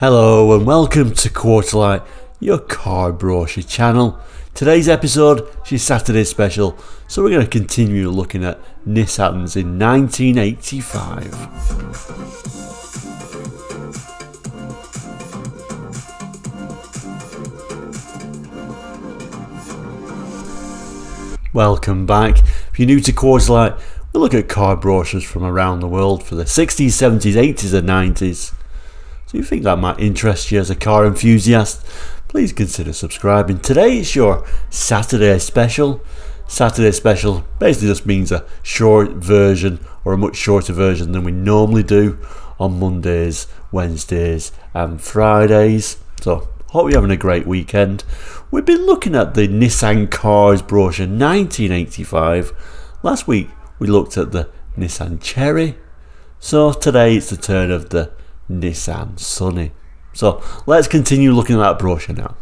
Hello and welcome to Quarterlight, your car brochure channel. Today's episode is Saturday special, so we're going to continue looking at Nissans in 1985. Welcome back. If you're new to Quarterlight, we look at car brochures from around the world for the 60s, 70s, 80s and 90s. So if you think that might interest you as a car enthusiast, please consider subscribing. Today it's your Saturday special. Saturday special basically just means a short version or a much shorter version than we normally do on Mondays, Wednesdays and Fridays. So hope you're having a great weekend. We've been looking at the Nissan Cars brochure 1985. Last week we looked at the Nissan Cherry. So today it's the turn of the Nissan Sunny. So let's continue looking at that brochure now.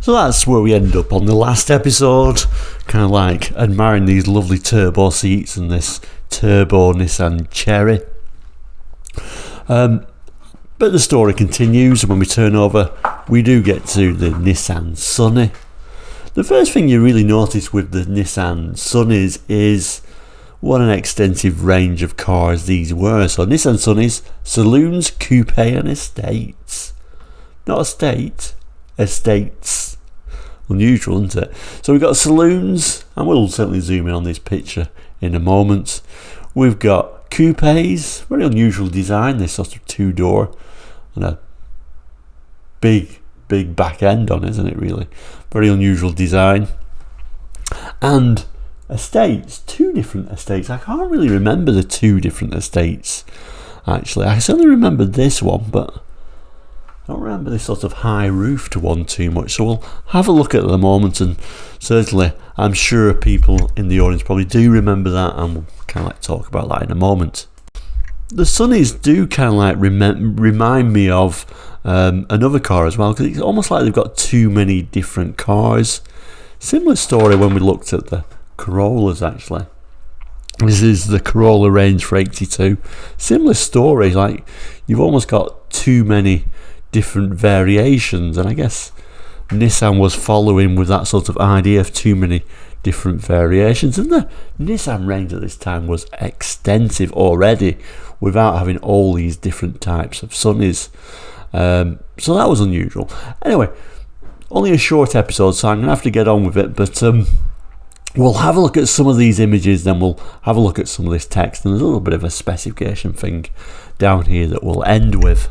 So that's where we end up on the last episode, kind of like admiring these lovely turbo seats and this turbo Nissan Cherry. But the story continues, and when we turn over we do get to the Nissan Sunny. The first thing you really notice with the Nissan Sunnies is what an extensive range of cars these were. So Nissan Sunnies, saloons, coupe and estates. Not estate, estates. Unusual, isn't it? So we've got saloons, and we'll certainly zoom in on this picture in a moment. We've got coupes, very unusual design, this sort of two-door and a big back end on it, isn't it really? Very unusual design. And estates, two different estates. I can't really remember the two different estates actually. I certainly remember this one, but I don't remember this sort of high roofed one too much. So we'll have a look at it at the moment, and certainly I'm sure people in the audience probably do remember that, and we'll kind of like talk about that in a moment. The Sunnies do kind of like remind me of another car as well, because it's almost like they've got too many different cars. Similar story when we looked at the Corollas actually. This is the Corolla range for 82. Similar story, like you've almost got too many different variations, and I guess Nissan was following with that sort of idea of too many different variations, and the Nissan range at this time was extensive already without having all these different types of Sunnies. So that was unusual. Anyway, only a short episode, so I'm going to have to get on with it, but we'll have a look at some of these images, then we'll have a look at some of this text, and there's a little bit of a specification thing down here that we'll end with.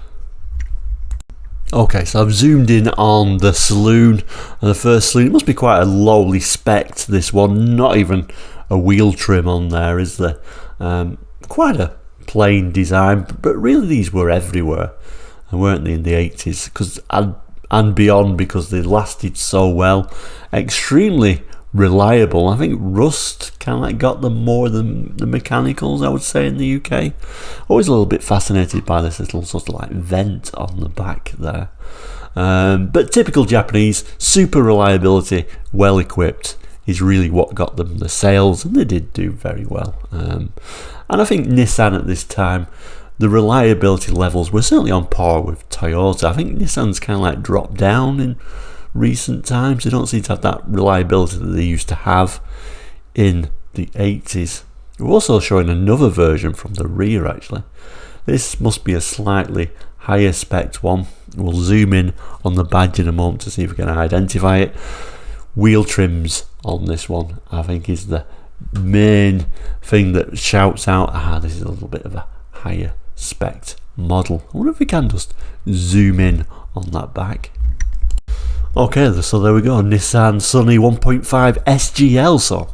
Okay, so I've zoomed in on the saloon, and the first saloon, it must be quite a lowly spec, this one, not even a wheel trim on there, is there? Quite a plain design, but really these were everywhere, and weren't they, in the 80s, and beyond, because they lasted so well. Extremely reliable. I think rust kind of like got them more than the mechanicals, I would say, in the UK. Always a little bit fascinated by this little sort of like vent on the back there. But typical Japanese, super reliability, well equipped is really what got them the sales, and they did do very well. And I think Nissan at this time, the reliability levels were certainly on par with Toyota. I think Nissan's kind of like dropped down in recent times. They don't seem to have that reliability that they used to have in the 80s. We're also showing another version from the rear actually. This must be a slightly higher spec one. We'll zoom in on the badge in a moment to see if we can identify it. Wheel trims on this one I think is the main thing that shouts out, this is a little bit of a higher spec model. I wonder if we can just zoom in on that back. Okay, so there we go, Nissan Sunny 1.5 SGL, so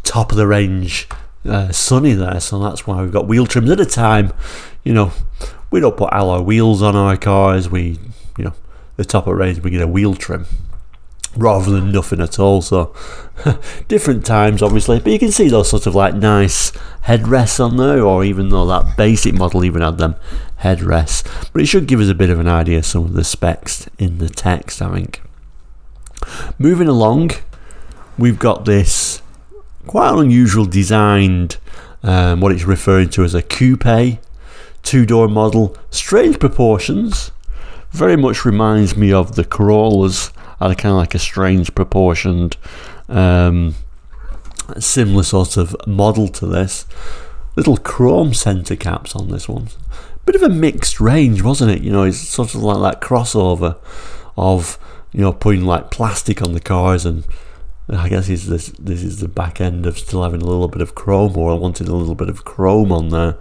top of the range Sunny there, so that's why we've got wheel trims. At a time, we don't put alloy wheels on our cars, the top of the range we get a wheel trim rather than nothing at all, so different times obviously, but you can see those sort of like nice headrests on there, or even though that basic model even had them headrests, but it should give us a bit of an idea of some of the specs in the text, I think. Moving along, we've got this quite an unusual designed, what it's referring to as a coupe, two-door model, strange proportions, Very much reminds me of the Corollas, had a kind of like a strange proportioned, similar sort of model to this. Little chrome centre caps on this one. Bit of a mixed range, wasn't it? You know, it's sort of like that crossover of, you know, putting like plastic on the cars, and I guess this is the back end of still having a little bit of chrome, or I wanted a little bit of chrome on there.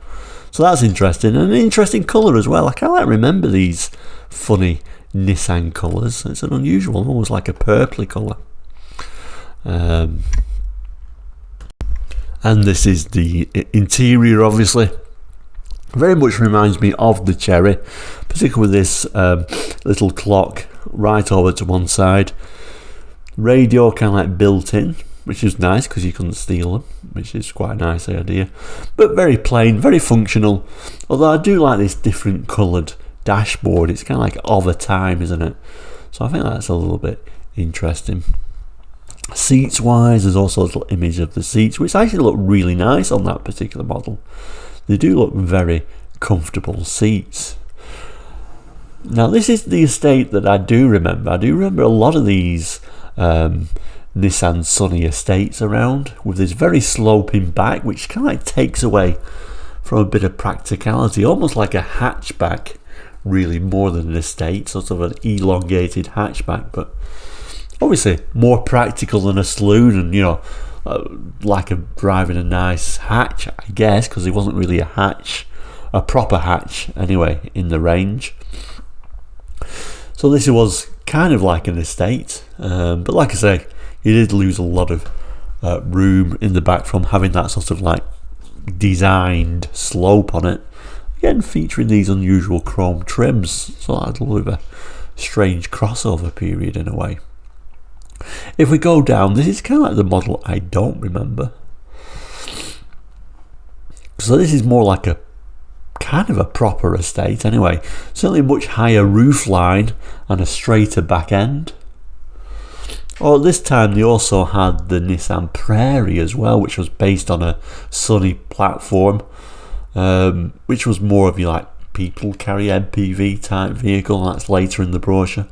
So that's interesting, and an interesting colour as well. I kind of like remember these funny Nissan colours. It's an unusual one, almost like a purpley colour. And this is the interior, obviously. Very much reminds me of the Cherry, particularly with this little clock right over to one side. Radio kind of like built in, which is nice because you couldn't steal them, which is quite a nice idea. But very plain, very functional. Although I do like this different coloured dashboard. It's kind of like of a time, isn't it? So I think that's a little bit interesting. Seats wise, there's also a little image of the seats, which actually look really nice on that particular model. They do look very comfortable seats. Now this is the estate that I do remember. I do remember a lot of these Nissan Sunny estates around, with this very sloping back, which kind of like takes away from a bit of practicality, almost like a hatchback, really, more than an estate, sort of an elongated hatchback, but obviously more practical than a saloon, and, you know, like driving a nice hatch, I guess, because it wasn't really a hatch, a proper hatch anyway, in the range. So this was kind of like an estate, but like I say, you did lose a lot of room in the back from having that sort of like designed slope on it. Again, featuring these unusual chrome trims, so that's a little bit of a strange crossover period in a way. If we go down, this is kind of like the model I don't remember. So this is more like a kind of a proper estate anyway. Certainly much higher roof line and a straighter back end. Oh, this time they also had the Nissan Prairie as well, which was based on a Sunny platform, which was more of your like people carry MPV type vehicle. That's later in the brochure.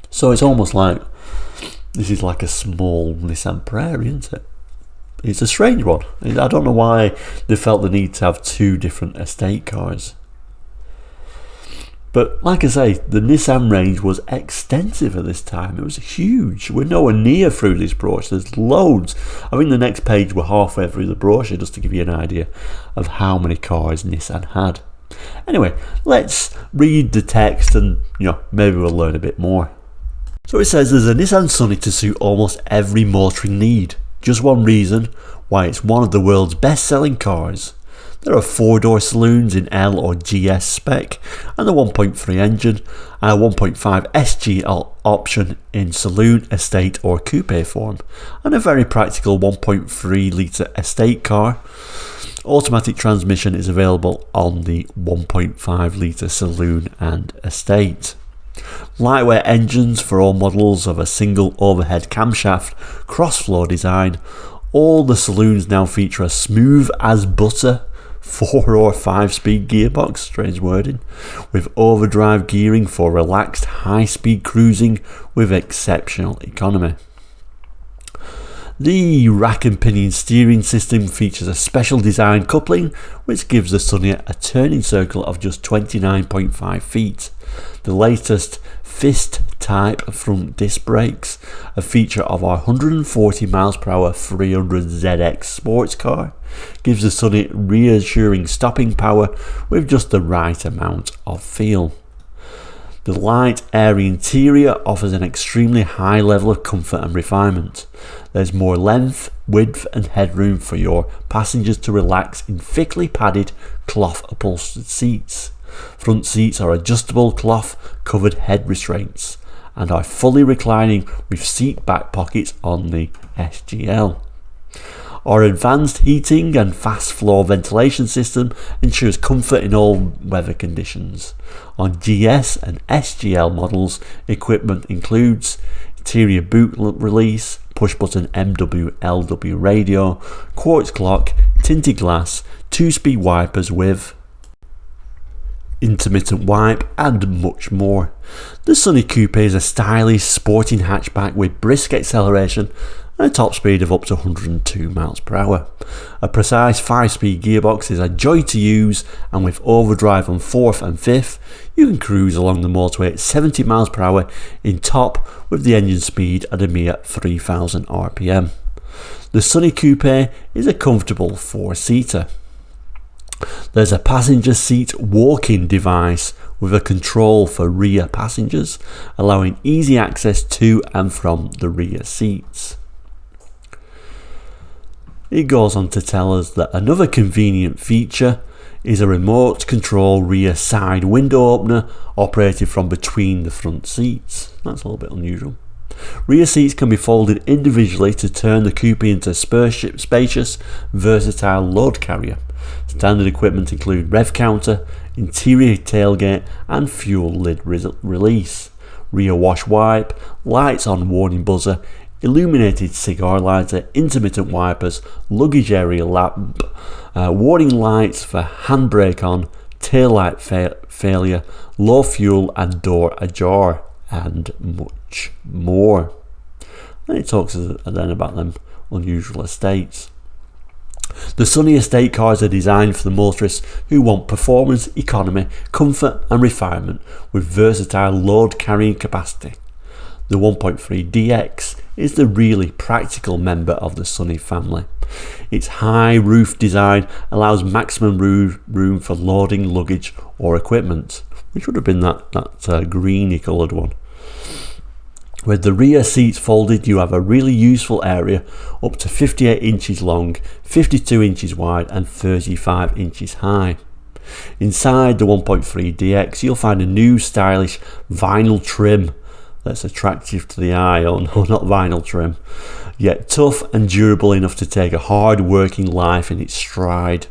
So it's almost like this is like a small Nissan Prairie, isn't it? It's a strange one. I don't know why they felt the need to have two different estate cars. But like I say, the Nissan range was extensive at this time. It was huge. We're nowhere near through this brochure. There's loads. I think the next page we're halfway through the brochure, just to give you an idea of how many cars Nissan had. Anyway, let's read the text and, you know, maybe we'll learn a bit more. So it says there's a Nissan Sunny to suit almost every motoring need. Just one reason why it's one of the world's best-selling cars. There are 4-door saloons in L or GS spec, and a 1.3 engine, and a 1.5 SG option in saloon, estate or coupe form, and a very practical 1.3 litre estate car. Automatic transmission is available on the 1.5 litre saloon and estate. Lightweight engines for all models of a single overhead camshaft cross-floor design. All the saloons now feature a smooth as butter 4 or 5 speed gearbox, strange wording, with overdrive gearing for relaxed high speed cruising with exceptional economy. The rack and pinion steering system features a special design coupling which gives the Sunny a turning circle of just 29.5 feet. The latest fist type front disc brakes, a feature of our 140 mph 300ZX sports car, gives the Sunny reassuring stopping power with just the right amount of feel. The light, airy interior offers an extremely high level of comfort and refinement. There's more length, width and headroom for your passengers to relax in thickly padded cloth upholstered seats. Front seats are adjustable cloth covered head restraints and are fully reclining with seat back pockets on the SGL. Our advanced heating and fast floor ventilation system ensures comfort in all weather conditions. On GS and SGL models, equipment includes interior boot release, push button MW/LW radio, quartz clock, tinted glass, 2-speed wipers with intermittent wipe and much more. The Sunny Coupe is a stylish sporting hatchback with brisk acceleration and a top speed of up to 102 miles per hour. A precise 5-speed gearbox is a joy to use, and with overdrive on 4th and 5th, you can cruise along the motorway at 70 miles per hour in top with the engine speed at a mere 3000 RPM. The Sunny Coupe is a comfortable 4-seater. There's a passenger seat walk-in device with a control for rear passengers, allowing easy access to and from the rear seats. It goes on to tell us that another convenient feature is a remote control rear side window opener operated from between the front seats. That's a little bit unusual. Rear seats can be folded individually to turn the coupe into a spacious, versatile load carrier. Standard equipment include rev counter, interior tailgate and fuel lid release, rear wash wipe, lights on warning buzzer, illuminated cigar lighter, intermittent wipers, luggage area lamp, warning lights for handbrake on, tail light failure, low fuel and door ajar, and much more. Then it talks then about them unusual estates. The Sunny estate cars are designed for the motorists who want performance, economy, comfort and refinement with versatile load carrying capacity. The 1.3 DX is the really practical member of the Sunny family. Its high roof design allows maximum room for loading luggage or equipment, which would have been that greeny coloured one. With the rear seats folded, you have a really useful area up to 58 inches long, 52 inches wide and 35 inches high. Inside the 1.3 DX you'll find a new stylish vinyl trim that's attractive to the eye, or not vinyl trim, yet tough and durable enough to take a hard working life in its stride.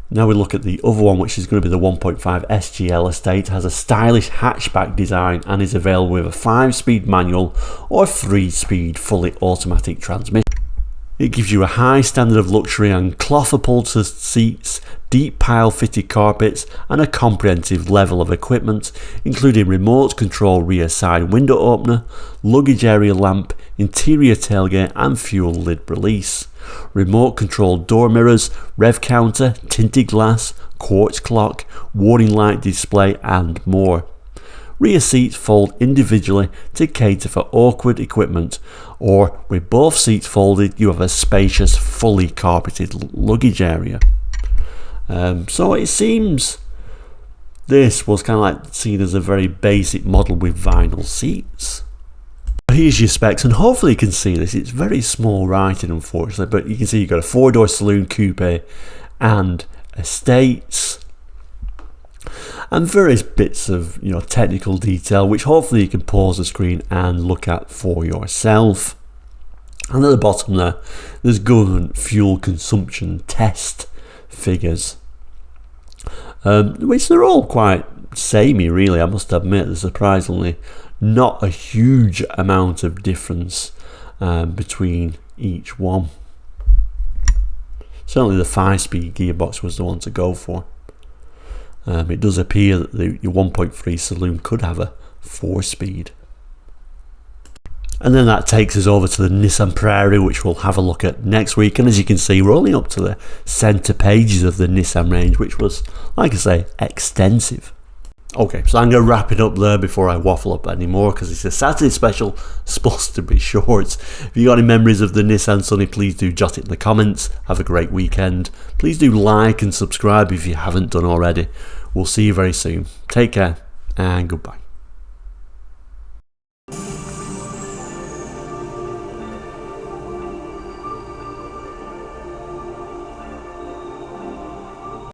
Now we look at the other one, which is going to be the 1.5 SGL estate. It has a stylish hatchback design and is available with a 5-speed manual or 3-speed fully automatic transmission. It gives you a high standard of luxury and cloth upholstered seats, deep pile fitted carpets and a comprehensive level of equipment including remote control rear side window opener, luggage area lamp, interior tailgate and fuel lid release, remote control door mirrors, rev counter, tinted glass, quartz clock, warning light display and more. Rear seats fold individually to cater for awkward equipment, or with both seats folded you have a spacious fully carpeted luggage area. So it seems this was kind of like seen as a very basic model with vinyl seats. Here's your specs, and hopefully you can see this. It's very small writing unfortunately, but you can see you've got a 4-door saloon coupe and estates and various bits of technical detail which hopefully you can pause the screen and look at for yourself. And at the bottom there's government fuel consumption test figures, which they're all quite samey really. I must admit there's surprisingly not a huge amount of difference between each one. Certainly the 5-speed gearbox was the one to go for. It does appear that the 1.3 saloon could have a 4-speed. And then that takes us over to the Nissan Prairie, which we'll have a look at next week. And as you can see, we're only up to the centre pages of the Nissan range, which was, like I say, extensive. Okay, so I'm going to wrap it up there before I waffle up anymore, because it's a Saturday special, supposed to be short. If you got any memories of the Nissan Sunny, please do jot it in the comments. Have a great weekend. Please do like and subscribe if you haven't done already. We'll see you very soon. Take care and goodbye.